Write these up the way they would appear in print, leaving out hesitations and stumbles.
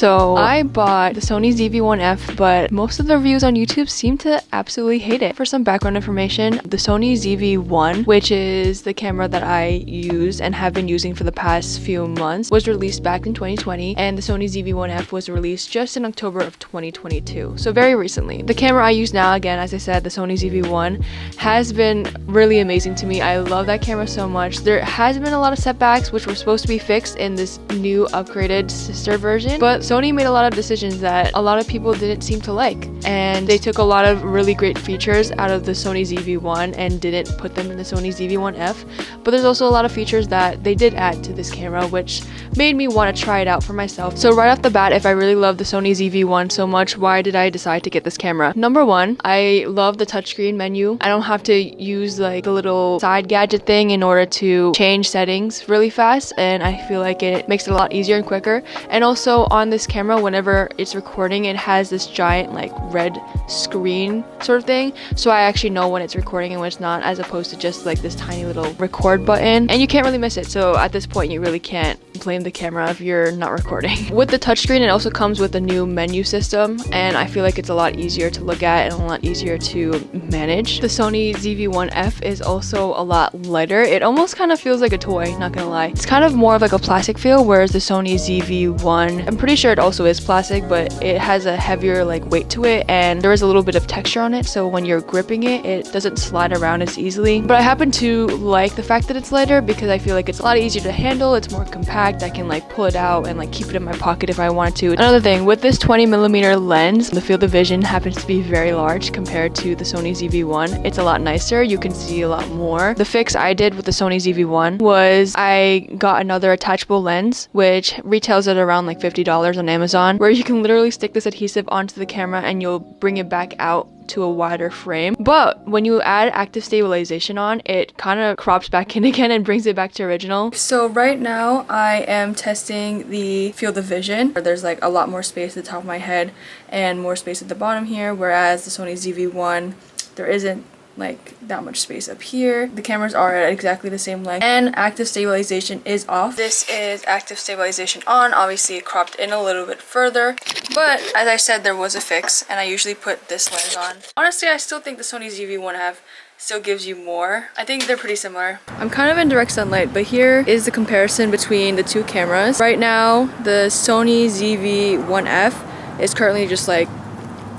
So I bought the Sony ZV-1F, but most of the reviews on YouTube seem to absolutely hate it. For some background information, the Sony ZV-1, which is the camera that I use and have been using for the past few months, was released back in 2020, and the Sony ZV-1F was released just in October of 2022, so very recently. The camera I use now, again, as I said, the Sony ZV-1, has been really amazing to me. I love that camera so much. There has been a lot of setbacks which were supposed to be fixed in this new upgraded sister version, but Sony made a lot of decisions that a lot of people didn't seem to like, and they took a lot of really great features out of the Sony ZV-1 and didn't put them in the Sony ZV-1F. But there's also a lot of features that they did add to this camera which made me want to try it out for myself. So right off the bat, if I really love the Sony ZV-1 so much, why did I decide to get this camera? Number one, I love the touchscreen menu. I don't have to use like the little side gadget thing in order to change settings really fast, and I feel like it makes it a lot easier and quicker. And also on this camera, whenever it's recording, it has this giant like red screen sort of thing, so I actually know when it's recording and when it's not, as opposed to just like this tiny little record button, and you can't really miss it. So at this point, you really can't blame the camera if you're not recording. With the touchscreen, it also comes with a new menu system, and I feel like it's a lot easier to look at and a lot easier to manage. The Sony ZV-1F is also a lot lighter. It almost kind of feels like a toy, not gonna lie. It's kind of more of like a plastic feel, whereas the Sony ZV-1, I'm pretty sure it also is plastic, but it has a heavier like weight to it, and there is a little bit of texture on it, so when you're gripping it, it doesn't slide around as easily. But I happen to like the fact that it's lighter because I feel like it's a lot easier to handle. It's more compact. I can like pull it out and like keep it in my pocket if I wanted to. Another thing, with this 20mm lens, the field of vision happens to be very large compared to the Sony ZV-1. It's a lot nicer. You can see a lot more. The fix I did with the Sony ZV-1 was I got another attachable lens, which retails at around like $50 on Amazon, where you can literally stick this adhesive onto the camera and you'll bring it back out to a wider frame. But when you add active stabilization on, it kind of crops back in again and brings it back to original. So right now I am testing the field of vision. There's like a lot more space at the top of my head and more space at the bottom here, whereas the Sony ZV-1, there isn't like that much space up here. The cameras are at exactly the same length, and active stabilization is off. This is active stabilization on. Obviously it cropped in a little bit further, but as I said, there was a fix, and I usually put this lens on. Honestly, I still think the Sony ZV-1F still gives you more. I think they're pretty similar. I'm kind of in direct sunlight, but here is the comparison between the two cameras. Right now, the Sony ZV-1F is currently just like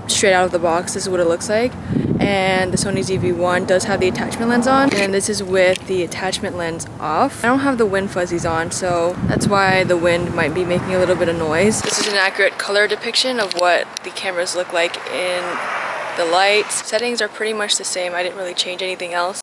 straight out of the box. This is what it looks like. And the Sony ZV-1 does have the attachment lens on, and this is with the attachment lens off. I don't have the wind fuzzies on, so that's why the wind might be making a little bit of noise. This is an accurate color depiction of what the cameras look like in the lights. Settings are pretty much the same. I didn't really change anything else.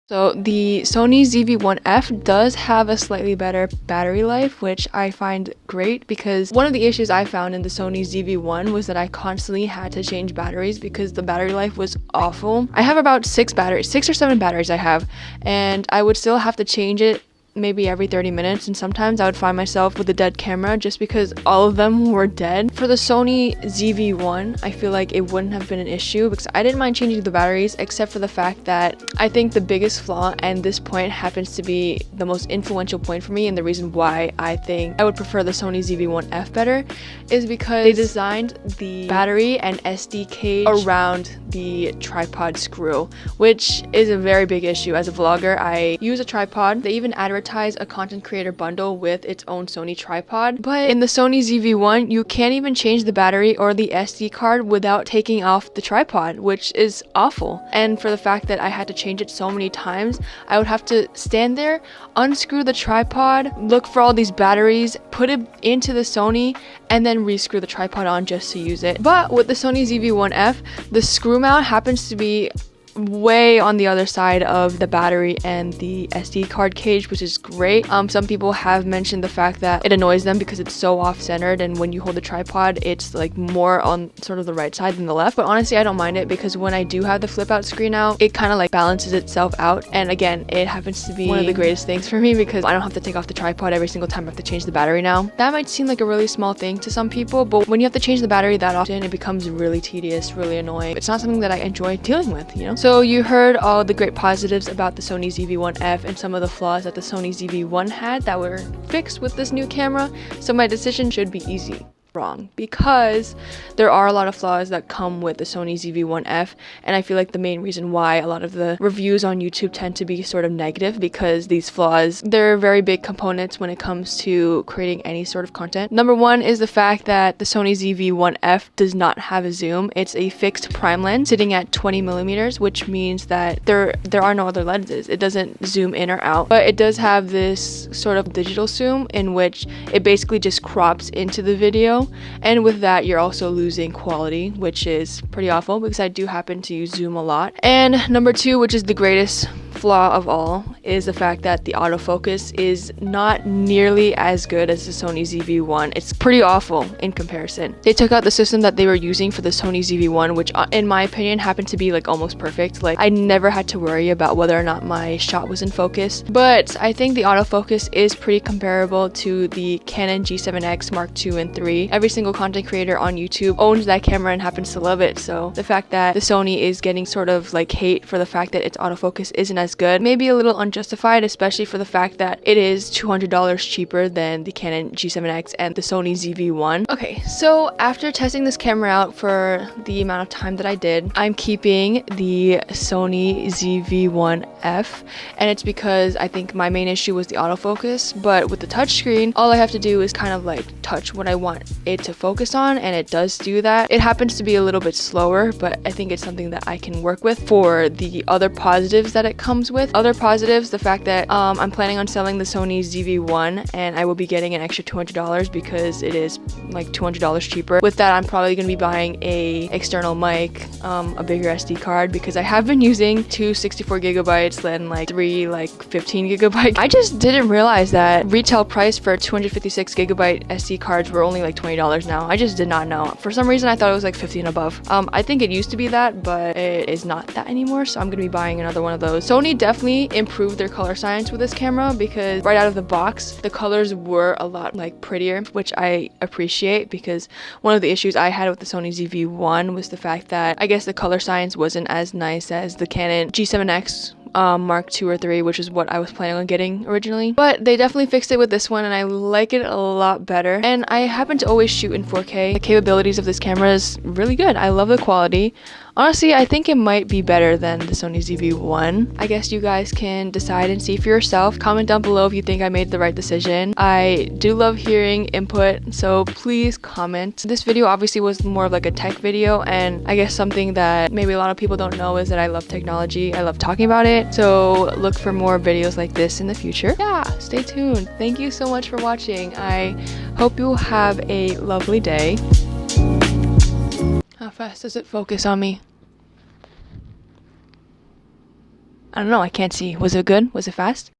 So the Sony ZV-1F does have a slightly better battery life, which I find great, because one of the issues I found in the Sony ZV-1 was that I constantly had to change batteries because the battery life was awful. I have about 6 or 7 batteries I have, and I would still have to change it maybe every 30 minutes, and sometimes I would find myself with a dead camera just because all of them were dead. For the Sony ZV-1, I feel like it wouldn't have been an issue because I didn't mind changing the batteries, except for the fact that I think the biggest flaw, and this point happens to be the most influential point for me and the reason why I think I would prefer the Sony ZV-1F better, is because they designed the battery and SD cage around the tripod screw, which is a very big issue. As a vlogger, I use a tripod. They even advertise a content creator bundle with its own Sony tripod, but in the Sony ZV-1 you can't even change the battery or the SD card without taking off the tripod, which is awful. And for the fact that I had to change it so many times, I would have to stand there, unscrew the tripod, look for all these batteries, put it into the Sony, and then re-screw the tripod on just to use it. But with the Sony ZV-1F, the screw mount happens to be way on the other side of the battery and the SD card cage, which is great. Some people have mentioned the fact that it annoys them because it's so off-centered, and when you hold the tripod it's like more on sort of the right side than the left. But honestly, I don't mind it because when I do have the flip out screen out, it kind of like balances itself out. And again, it happens to be one of the greatest things for me because I don't have to take off the tripod every single time I have to change the battery now. That might seem like a really small thing to some people, but when you have to change the battery that often, it becomes really tedious, really annoying. It's not something that I enjoy dealing with, you know? So you heard all the great positives about the Sony ZV-1F and some of the flaws that the Sony ZV-1 had that were fixed with this new camera, so my decision should be easy. Wrong, because there are a lot of flaws that come with the Sony ZV-1F, and I feel like the main reason why a lot of the reviews on YouTube tend to be sort of negative, because these flaws, they're very big components when it comes to creating any sort of content. Number one is the fact that the Sony ZV-1F does not have a zoom. It's a fixed prime lens sitting at 20 millimeters, which means that there are no other lenses. It doesn't zoom in or out, but it does have this sort of digital zoom in which it basically just crops into the video. And with that, you're also losing quality, which is pretty awful because I do happen to use zoom a lot. And number two, which is the greatest flaw of all, is the fact that the autofocus is not nearly as good as the Sony ZV-1. It's pretty awful in comparison. They took out the system that they were using for the Sony ZV-1, which in my opinion happened to be like almost perfect. Like I never had to worry about whether or not my shot was in focus. But I think the autofocus is pretty comparable to the Canon G7X Mark II and III. Every single content creator on YouTube owns that camera and happens to love it. So the fact that the Sony is getting sort of like hate for the fact that its autofocus isn't as good, maybe a little unjustified, especially for the fact that it is $200 cheaper than the Canon G7X and the Sony ZV-1. Okay, so after testing this camera out for the amount of time that I did, I'm keeping the Sony ZV-1F, and it's because I think my main issue was the autofocus. But with the touchscreen, all I have to do is kind of like touch what I want it to focus on, and it does do that. It happens to be a little bit slower, but I think it's something that I can work with. For the other positives that it comes with, other positives, the fact that I'm planning on selling the Sony ZV-1 and I will be getting an extra $200 because it is like $200 cheaper. With that, I'm probably going to be buying a external mic, a bigger SD card, because I have been using two 64 gigabytes and like three like 15 gigabyte. I just didn't realize that retail price for 256 gigabyte SD cards were only like $20 now. I just did not know. For some reason, I thought it was like 50 and above. I think it used to be that, but it is not that anymore, so I'm going to be buying another one of those. Sony definitely improved their color science with this camera, because right out of the box, the colors were a lot like prettier, which I appreciate, because one of the issues I had with the Sony ZV-1 was the fact that I guess the color science wasn't as nice as the Canon G7X Mark II or III, which is what I was planning on getting originally. But they definitely fixed it with this one, and I like it a lot better. And I happen to always shoot in 4K. The capabilities of this camera is really good. I love the quality. Honestly, I think it might be better than the Sony ZV-1. I guess you guys can decide and see for yourself. Comment down below if you think I made the right decision. I do love hearing input, so please comment. This video obviously was more of like a tech video, and I guess something that maybe a lot of people don't know is that I love technology. I love talking about it, so look for more videos like this in the future. Yeah, stay tuned. Thank you so much for watching. I hope you have a lovely day. How fast does it focus on me? I don't know, I can't see. Was it good? Was it fast?